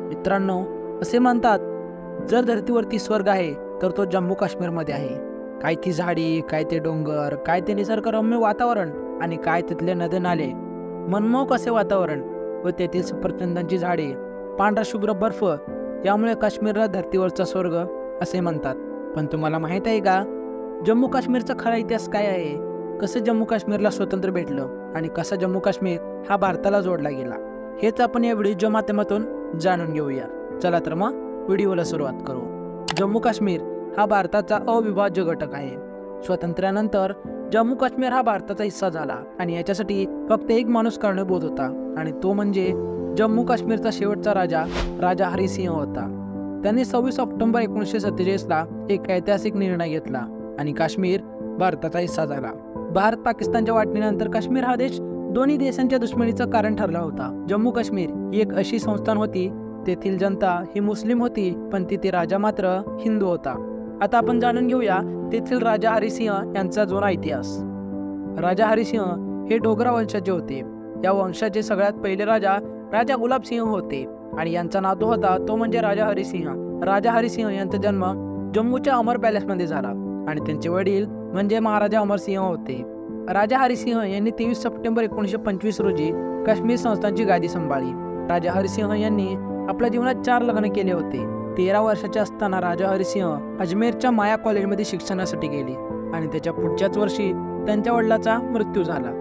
मित्रांनो, असे म्हणतात जर धर्तीवरती स्वर्ग आहे तर तो जम्मू काश्मीरमध्ये आहे. काय ती झाडी, काय ते डोंगर, काय ते निसर्गरम्य वातावरण आणि काय तिथले नदी नाले, मनमोहक असे वातावरण व तेथील सफरचंदांची झाडे, पांढरा शुभ्र बर्फ यामुळे काश्मीरला धर्तीवरचा स्वर्ग असे म्हणतात. पण तुम्हाला माहीत आहे का, जम्मू काश्मीरचा खरा इतिहास काय आहे? कसं जम्मू काश्मीरला स्वातंत्र्य भेटलं आणि कसा जम्मू काश्मीर हा भारताला जोडला गेला, हेच आपण या व्हिडिओच्या माध्यमातून जाणून घेऊया. चला तर मग व्हिडिओला सुरुवात करू. जम्मू काश्मीर हा भारताचा अविभाज्य घटक आहे. स्वातंत्र्यानंतर जम्मू काश्मीर हा भारताचा हिस्सा झाला आणि याच्यासाठी फक्त एक माणूस कारणीभूत होता आणि तो म्हणजे जम्मू काश्मीरचा शेवटचा राजा हरी सिंह होता. त्यांनी 26 ऑक्टोबर 1947ला एक ऐतिहासिक निर्णय घेतला आणि काश्मीर भारताचा हिस्सा झाला. भारत पाकिस्तानच्या वाटणीनंतर काश्मीर हा देश दोन्ही देशांच्या दुश्मनीचं कारण ठरला होता. जम्मू काश्मीर ही एक अशी संस्थान होती, तेथील जनता ही मुस्लिम होती पण तिथे राजा मात्र हिंदू होता. आता आपण जाणून घेऊया तेथील राजा हरी सिंह यांचा जुना इतिहास. राजा हरी सिंह हे डोगरा वंशाचे होते. या वंशाचे सगळ्यात पहिले राजा गुलाब सिंह होते आणि यांचा नातू होता तो म्हणजे राजा हरी सिंह. राजा हरी सिंह यांचा जन्म जम्मूच्या अमर पॅलेसमध्ये झाला आणि त्यांचे वडील म्हणजे महाराजा अमर सिंह होते. राजा हरी सिंह यांनी 23 सप्टेंबर 1925 रोजी काश्मीर संस्थानची गादी सांभाळली. राजा हरी सिंह यांनी आपल्या जीवनात 4 लग्न केले होते. 13 वर्षाचे असताना राजा हरी सिंह अजमेरच्या माया कॉलेजमध्ये शिक्षणासाठी गेले आणि त्याच्या पुढच्याच वर्षी त्यांच्या वडिलांचा मृत्यू झाला.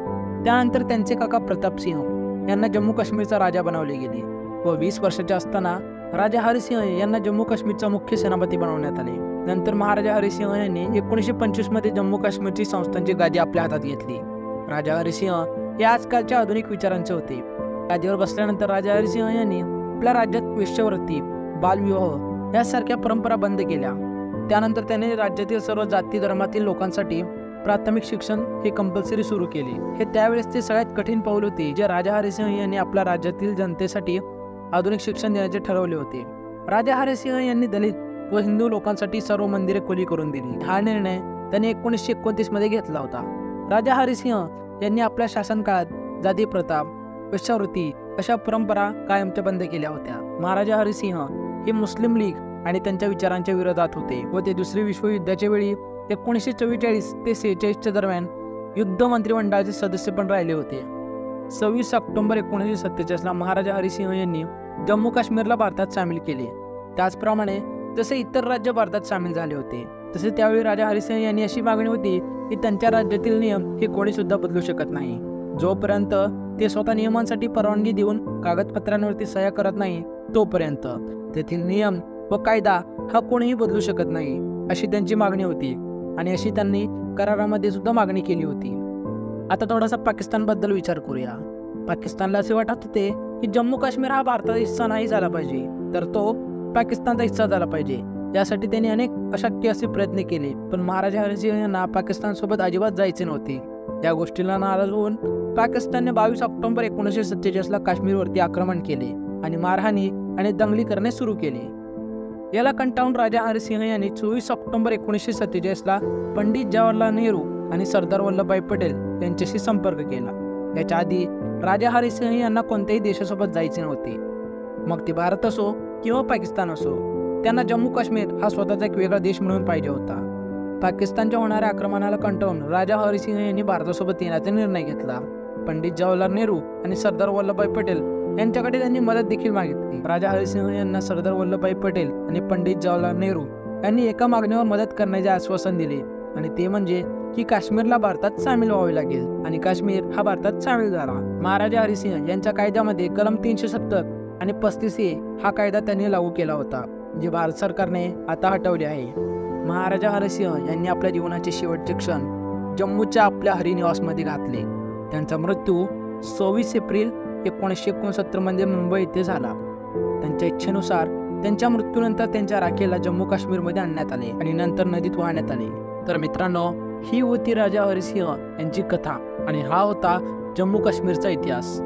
त्यानंतर त्यांचे काका प्रताप सिंह यांना जम्मू काश्मीरचा राजा बनवले गेले व 20 वर्षाचे असताना राजा हरी सिंह यांना जम्मू काश्मीरचा मुख्य सेनापती बनवण्यात आले. नंतर महाराजा हरी सिंह यांनी 1925 मध्ये जम्मू काश्मीरची संस्थांची गादी आपल्या हातात घेतली. राजा हरी सिंह हे आजकालच्या आधुनिक विचारांचे होते. गादीवर बसल्यानंतर राजा हरी सिंह यांनी आपल्या राज्यात वेश्यावृत्ती, बालविवाह यासारख्या परंपरा बंद केल्या. त्यानंतर त्याने राज्यातील सर्व जाती धर्मातील लोकांसाठी प्राथमिक शिक्षण हे कंपल्सरी सुरू केले. हे त्यावेळेस ते सगळ्यात कठीण पाऊल होते जे राजा हरी सिंह यांनी आपल्या राज्यातील जनतेसाठी आधुनिक शिक्षण देण्याचे ठरवले होते. राजा हरी सिंह यांनी दलित व हिंदू लोकांसाठी सर्व मंदिरे खुली करून दिली. हा निर्णय त्यांनी 1929 मध्ये घेतला होता. राजा हरी सिंह यांनी आपल्या शासनकाळात जाती प्रथा, वेश्यावृत्ती अशा परंपरा कायमच्या बंद केल्या होत्या. महाराजा हरी सिंह हे मुस्लिम लीग आणि त्यांच्या विचारांच्या विरोधात होते व ते दुसरे विश्वयुद्धाच्या वेळी 1944 ते 46 दरम्यान युद्ध मंत्रिमंडळाचे सदस्य पण राहिले होते. 26 ऑक्टोबर 1947 महाराजा हरी सिंह यांनी जम्मू काश्मीरला भारतात सामील केले. त्याचप्रमाणे जसे इतर राज्य भारतात सामील झाले होते तसे त्यावेळी राजा हरी सिंह यांनी अशी मागणी होती की त्यांच्या राज्यातील नियम हे कोणी सुद्धा बदलू शकत नाही. जोपर्यंत ते स्वतः नियमांसाठी परवानगी देऊन कागदपत्रांवरती सह्या करत नाही तोपर्यंत तेथील नियम व कायदा हा कोणीही बदलू शकत नाही अशी त्यांची मागणी होती आणि अशी त्यांनी करारामध्ये सुद्धा मागणी केली होती. आता थोडासा पाकिस्तानबद्दल विचार करूया. पाकिस्तानला असे वाटत होते की जम्मू काश्मीर हा भारताचा हिस्सा नाही झाला पाहिजे तर तो पाकिस्तानचा हिस्सा झाला पाहिजे. यासाठी त्यांनी अनेक अशक्य असे प्रयत्न केले पण महाराजा हरी सिंह यांना पाकिस्तानसोबत अजिबात जायचे नव्हते. या गोष्टीला नाराज होऊन पाकिस्तानने 22 ऑक्टोबर 1947ला काश्मीरवरती आक्रमण केले आणि मारहाणी आणि दंगली करणे सुरू केले. याला कंटाळून राजा हरी सिंह यांनी 24 ऑक्टोबर 1947ला पंडित जवाहरलाल नेहरू आणि सरदार वल्लभभाई पटेल यांच्याशी संपर्क केला. याच्या आधी राजा हरी सिंह यांना कोणत्याही देशासोबत जायचे नव्हते. मग ते भारत असो किंवा पाकिस्तान असो, त्यांना जम्मू काश्मीर हा स्वतःचा एक वेगळा देश म्हणून पाहिजे होता. पाकिस्तानच्या होणाऱ्या आक्रमणाला कंटाळून राजा हरी सिंह यांनी भारतासोबत येण्याचा निर्णय घेतला. पंडित जवाहरलाल नेहरू आणि सरदार वल्लभभाई पटेल यांच्याकडे त्यांनी मदत देखील मागितली. राजा हरी सिंह यांना सरदार वल्लभभाई पटेल आणि पंडित जवाहरलाल नेहरू यांनी एका मागणीवर मदत करण्याचे आश्वासन दिले आणि ते म्हणजे की काश्मीरला भारतात सामील व्हावे लागेल आणि काश्मीर हा भारतात सामील झाला. महाराजा हरी सिंह यांच्या कायद्यामध्ये कलम 370 आणि 35A हा कायदा त्यांनी लागू केला होता जे भारत सरकारने आता हटवले आहे. महाराजा हरी सिंह यांनी आपल्या जीवनाचे शेवटचे क्षण जम्मूच्या आपल्या हरिनिवासमध्ये घातले. त्यांचा मृत्यू 26 एप्रिल 1969 मध्ये मुंबई येथे झाला. त्यांच्या इच्छेनुसार त्यांच्या मृत्यूनंतर त्यांच्या राखेला जम्मू काश्मीरमध्ये आणण्यात आले आणि नंतर नदीत वाहण्यात आले. तर मित्रांनो, ही होती राजा हरी सिंह यांची कथा आणि हा होता जम्मू काश्मीरचा इतिहास.